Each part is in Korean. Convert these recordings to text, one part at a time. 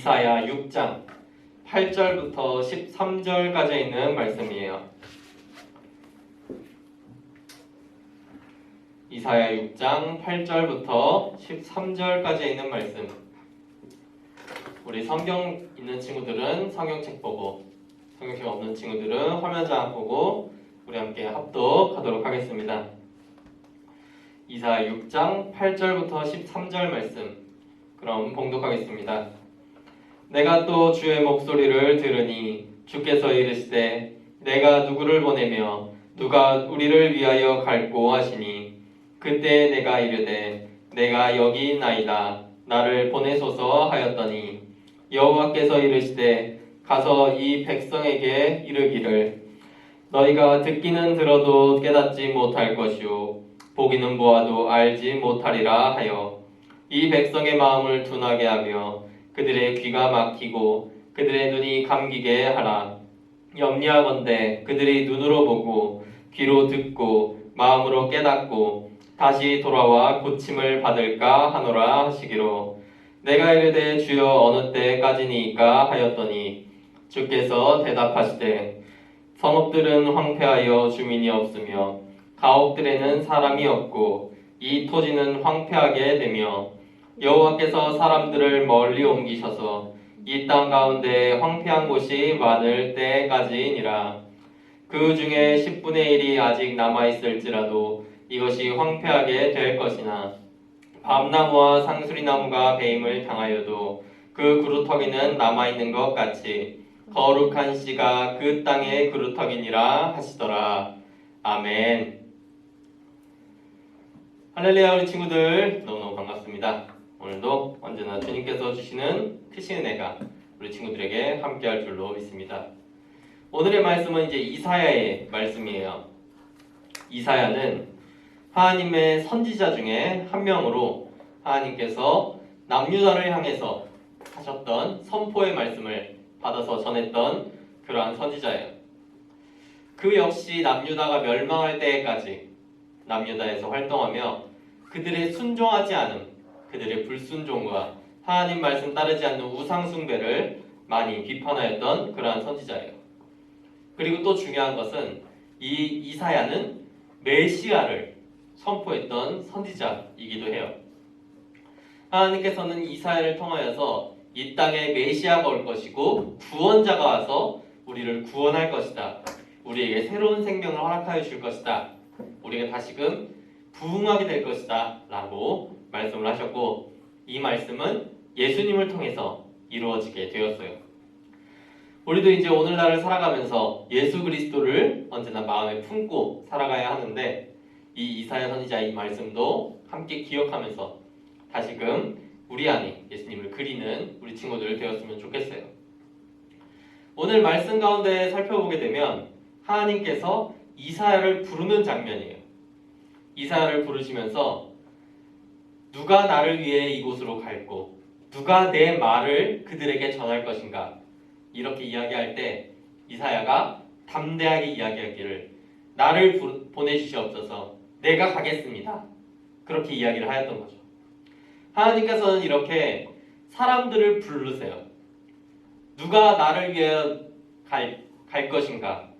이사야 6장 8절부터 13절까지 있는 말씀이에요. 이사야 6장 8절부터 13절까지 있는 말씀. 우리 성경 있는 친구들은 성경책 보고, 성경책 없는 친구들은 화면장 보고 우리 함께 합독하도록 하겠습니다. 이사야 6장 8절부터 13절 말씀. 그럼 봉독하겠습니다. 내가 또 주의 목소리를 들으니 주께서 이르시되 내가 누구를 보내며 누가 우리를 위하여 갈꼬 하시니 그때 내가 이르되 내가 여기 있나이다 나를 보내소서 하였더니 여호와께서 이르시되 가서 이 백성에게 이르기를 너희가 듣기는 들어도 깨닫지 못할 것이요 보기는 보아도 알지 못하리라 하여 이 백성의 마음을 둔하게 하며 그들의 귀가 막히고 그들의 눈이 감기게 하라. 염려하건대 그들이 눈으로 보고 귀로 듣고 마음으로 깨닫고 다시 돌아와 고침을 받을까 하노라 하시기로 내가 이르되 주여 어느 때까지니까 하였더니 주께서 대답하시되 성읍들은 황폐하여 주민이 없으며 가옥들에는 사람이 없고 이 토지는 황폐하게 되며 여호와께서 사람들을 멀리 옮기셔서 이 땅 가운데 황폐한 곳이 많을 때까지니라. 그 중에 10분의 1이 아직 남아있을지라도 이것이 황폐하게 될 것이나 밤나무와 상수리나무가 배임을 당하여도 그 그루터기는 남아있는 것 같이 거룩한 씨가 그 땅의 그루터기니라 하시더라. 아멘. 할렐루야. 우리 친구들 너무너무 반갑습니다. 오늘도 언제나 주님께서 주시는 크신 은혜가 우리 친구들에게 함께할 줄로 믿습니다. 오늘의 말씀은 이제 이사야의 말씀이에요. 이사야는 하나님의 선지자 중에 한 명으로 하나님께서 남유다를 향해서 하셨던 선포의 말씀을 받아서 전했던 그러한 선지자예요. 그 역시 남유다가 멸망할 때까지 남유다에서 활동하며 그들의 순종하지 않음, 그들의 불순종과 하나님 말씀 따르지 않는 우상 숭배를 많이 비판하였던 그러한 선지자예요. 그리고 또 중요한 것은 이 이사야는 메시아를 선포했던 선지자이기도 해요. 하나님께서는 이사야를 통하여서 이 땅에 메시아가 올 것이고 구원자가 와서 우리를 구원할 것이다. 우리에게 새로운 생명을 허락하여 줄 것이다. 우리가 다시금 부흥하게 될 것이다 라고 말씀을 하셨고 이 말씀은 예수님을 통해서 이루어지게 되었어요. 우리도 이제 오늘날을 살아가면서 예수 그리스도를 언제나 마음에 품고 살아가야 하는데 이 이사야 선지자의 이 말씀도 함께 기억하면서 다시금 우리 안에 예수님을 그리는 우리 친구들 되었으면 좋겠어요. 오늘 말씀 가운데 살펴보게 되면 하나님께서 이사야를 부르는 장면이에요. 이사야를 부르시면서 누가 나를 위해 이곳으로 갈고 누가 내 말을 그들에게 전할 것인가 이렇게 이야기할 때 이사야가 담대하게 이야기하기를 나를 보내주시옵소서 내가 가겠습니다. 그렇게 이야기를 하였던 거죠. 하나님께서는 이렇게 사람들을 부르세요. 누가 나를 위해 갈 것인가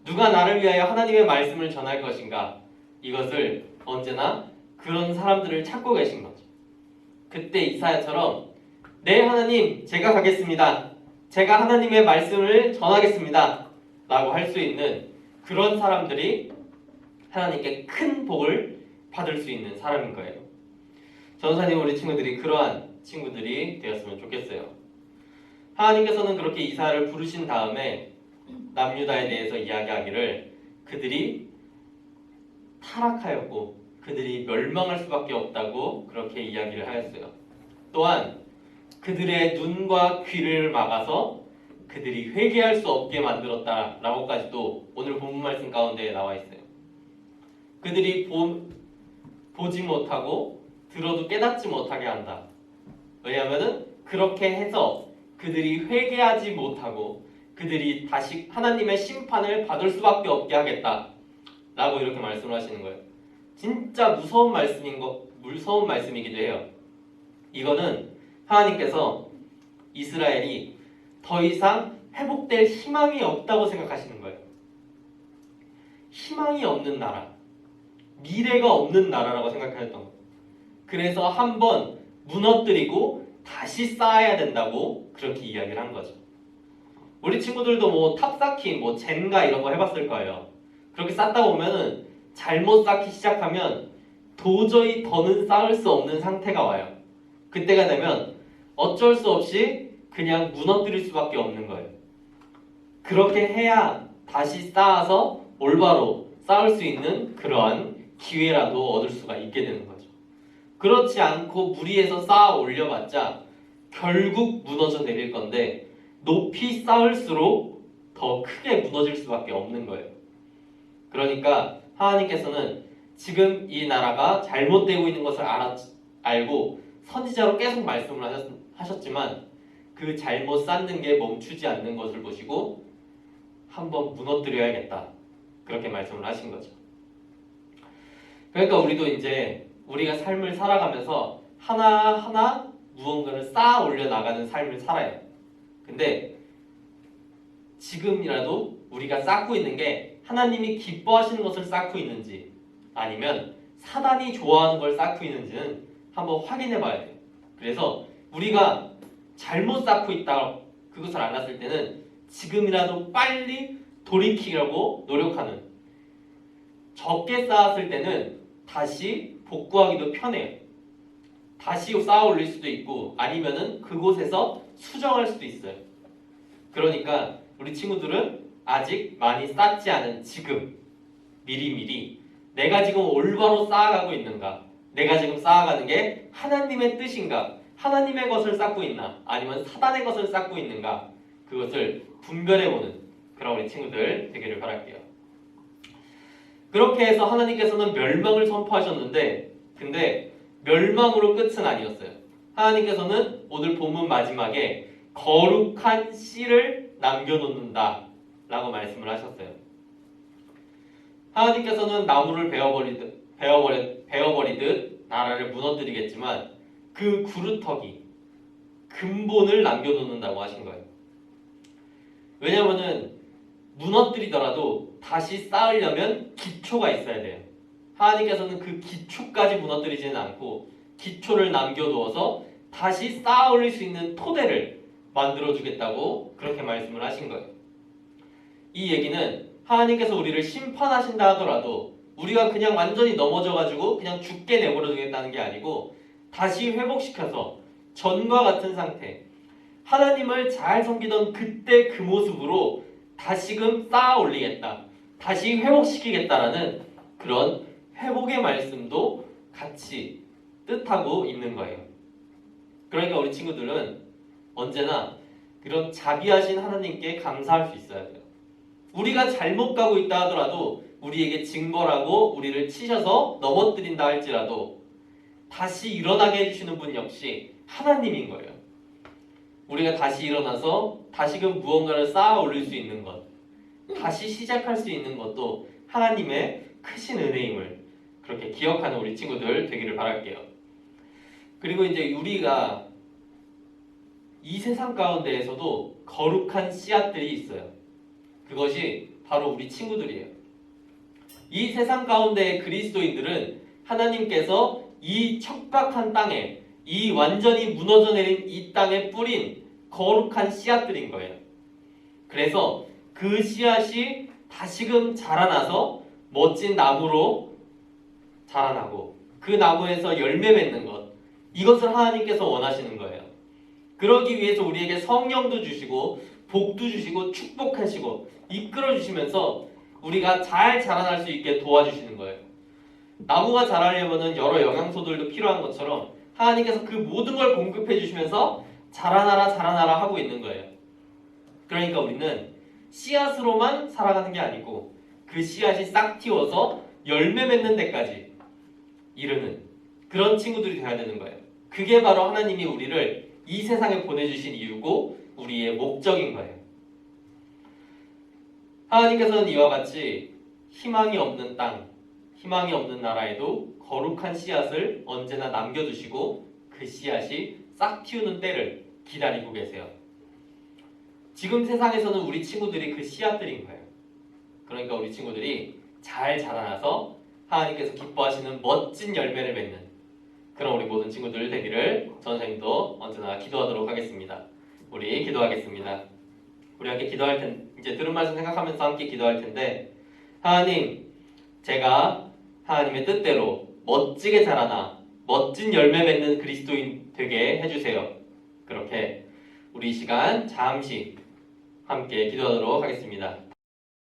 누가 나를 위하여 하나님의 말씀을 전할 것인가 이것을 언제나 그런 사람들을 찾고 계신 거죠. 그때 이사야처럼 네 하나님 제가 가겠습니다. 제가 하나님의 말씀을 전하겠습니다. 라고 할 수 있는 그런 사람들이 하나님께 큰 복을 받을 수 있는 사람인 거예요. 전사님 우리 친구들이 그러한 친구들이 되었으면 좋겠어요. 하나님께서는 그렇게 이사야를 부르신 다음에 남유다에 대해서 이야기하기를 그들이 타락하였고 그들이 멸망할 수밖에 없다고 그렇게 이야기를 하였어요. 또한 그들의 눈과 귀를 막아서 그들이 회개할 수 없게 만들었다라고까지도 오늘 본문 말씀 가운데 나와 있어요. 그들이 보지 못하고 들어도 깨닫지 못하게 한다. 왜냐하면 그렇게 해서 그들이 회개하지 못하고 그들이 다시 하나님의 심판을 받을 수밖에 없게 하겠다 라고 이렇게 말씀을 하시는 거예요. 진짜 무서운 말씀이기도 해요. 이거는 하나님께서 이스라엘이 더 이상 회복될 희망이 없다고 생각하시는 거예요. 희망이 없는 나라, 미래가 없는 나라라고 생각하였던 거예요. 그래서 한번 무너뜨리고 다시 쌓아야 된다고 그렇게 이야기를 한 거죠. 우리 친구들도 뭐 탑쌓기, 뭐 젠가 이런 거 해봤을 거예요. 그렇게 쌓다 보면은 잘못 쌓기 시작하면 도저히 더는 쌓을 수 없는 상태가 와요. 그때가 되면 어쩔 수 없이 그냥 무너뜨릴 수밖에 없는 거예요. 그렇게 해야 다시 쌓아서 올바로 쌓을 수 있는 그러한 기회라도 얻을 수가 있게 되는 거죠. 그렇지 않고 무리해서 쌓아 올려봤자 결국 무너져 내릴 건데 높이 쌓을수록 더 크게 무너질 수밖에 없는 거예요. 그러니까 하나님께서는 지금 이 나라가 잘못되고 있는 것을 알고 선지자로 계속 말씀을 하셨지만 그 잘못 쌓는 게 멈추지 않는 것을 보시고 한번 무너뜨려야겠다. 그렇게 말씀을 하신 거죠. 그러니까 우리도 이제 우리가 삶을 살아가면서 하나하나 무언가를 쌓아 올려 나가는 삶을 살아요. 근데 지금이라도 우리가 쌓고 있는 게 하나님이 기뻐하시는 것을 쌓고 있는지 아니면 사단이 좋아하는 걸 쌓고 있는지는 한번 확인해 봐야 돼요. 그래서 우리가 잘못 쌓고 있다 그것을 알았을 때는 지금이라도 빨리 돌이키려고 노력하는, 적게 쌓았을 때는 다시 복구하기도 편해요. 다시 쌓아 올릴 수도 있고 아니면은 그곳에서 수정할 수도 있어요. 그러니까 우리 친구들은 아직 많이 쌓지 않은 지금 미리미리 내가 지금 올바로 쌓아가고 있는가, 내가 지금 쌓아가는 게 하나님의 뜻인가, 하나님의 것을 쌓고 있나 아니면 사단의 것을 쌓고 있는가, 그것을 분별해보는 그런 우리 친구들 되기를 바랄게요. 그렇게 해서 하나님께서는 멸망을 선포하셨는데 근데 멸망으로 끝은 아니었어요. 하나님께서는 오늘 본문 마지막에 거룩한 씨를 남겨놓는다 라고 말씀을 하셨어요. 하나님께서는 나무를 베어버리듯 나라를 무너뜨리겠지만 그 구루터기, 근본을 남겨놓는다고 하신 거예요. 왜냐하면 무너뜨리더라도 다시 쌓으려면 기초가 있어야 돼요. 하나님께서는 그 기초까지 무너뜨리지는 않고 기초를 남겨두어서 다시 쌓아 올릴 수 있는 토대를 만들어주겠다고 그렇게 말씀을 하신 거예요. 이 얘기는 하나님께서 우리를 심판하신다 하더라도 우리가 그냥 완전히 넘어져가지고 그냥 죽게 내버려두겠다는 게 아니고 다시 회복시켜서 전과 같은 상태, 하나님을 잘 섬기던 그때 그 모습으로 다시금 쌓아 올리겠다, 다시 회복시키겠다라는 그런 회복의 말씀도 같이 뜻하고 있는 거예요. 그러니까 우리 친구들은 언제나 그런 자비하신 하나님께 감사할 수 있어야 돼요. 우리가 잘못 가고 있다 하더라도 우리에게 징벌하고 우리를 치셔서 넘어뜨린다 할지라도 다시 일어나게 해주시는 분 역시 하나님인 거예요. 우리가 다시 일어나서 다시금 무언가를 쌓아 올릴 수 있는 것, 다시 시작할 수 있는 것도 하나님의 크신 은혜임을 그렇게 기억하는 우리 친구들 되기를 바랄게요. 그리고 이제 우리가 이 세상 가운데에서도 거룩한 씨앗들이 있어요. 그것이 바로 우리 친구들이에요. 이 세상 가운데의 그리스도인들은 하나님께서 이 척박한 땅에, 이 완전히 무너져 내린 이 땅에 뿌린 거룩한 씨앗들인 거예요. 그래서 그 씨앗이 다시금 자라나서 멋진 나무로 자라나고 그 나무에서 열매 맺는 것, 이것을 하나님께서 원하시는 거예요. 그러기 위해서 우리에게 성령도 주시고 복도 주시고 축복하시고 이끌어 주시면서 우리가 잘 자라날 수 있게 도와주시는 거예요. 나무가 자라려면 여러 영양소들도 필요한 것처럼 하나님께서 그 모든 걸 공급해 주시면서 자라나라 하고 있는 거예요. 그러니까 우리는 씨앗으로만 살아가는 게 아니고 그 씨앗이 싹 틔워서 열매 맺는 데까지 이르는 그런 친구들이 되어야 되는 거예요. 그게 바로 하나님이 우리를 이 세상에 보내주신 이유고 우리의 목적인 거예요. 하나님께서는 이와 같이 희망이 없는 땅, 희망이 없는 나라에도 거룩한 씨앗을 언제나 남겨두시고 그 씨앗이 싹 틔우는 때를 기다리고 계세요. 지금 세상에서는 우리 친구들이 그 씨앗들인 거예요. 그러니까 우리 친구들이 잘 자라나서 하나님께서 기뻐하시는 멋진 열매를 맺는 그런 우리 모든 친구들 되기를 선생님도 언제나 기도하도록 하겠습니다. 우리 기도하겠습니다. 우리 함께 기도할 텐데 이제 들은 말씀 생각하면서 함께 기도할 텐데 하나님, 제가 하나님의 뜻대로 멋지게 자라나 멋진 열매 맺는 그리스도인 되게 해주세요. 그렇게 우리 이 시간 잠시 함께 기도하도록 하겠습니다.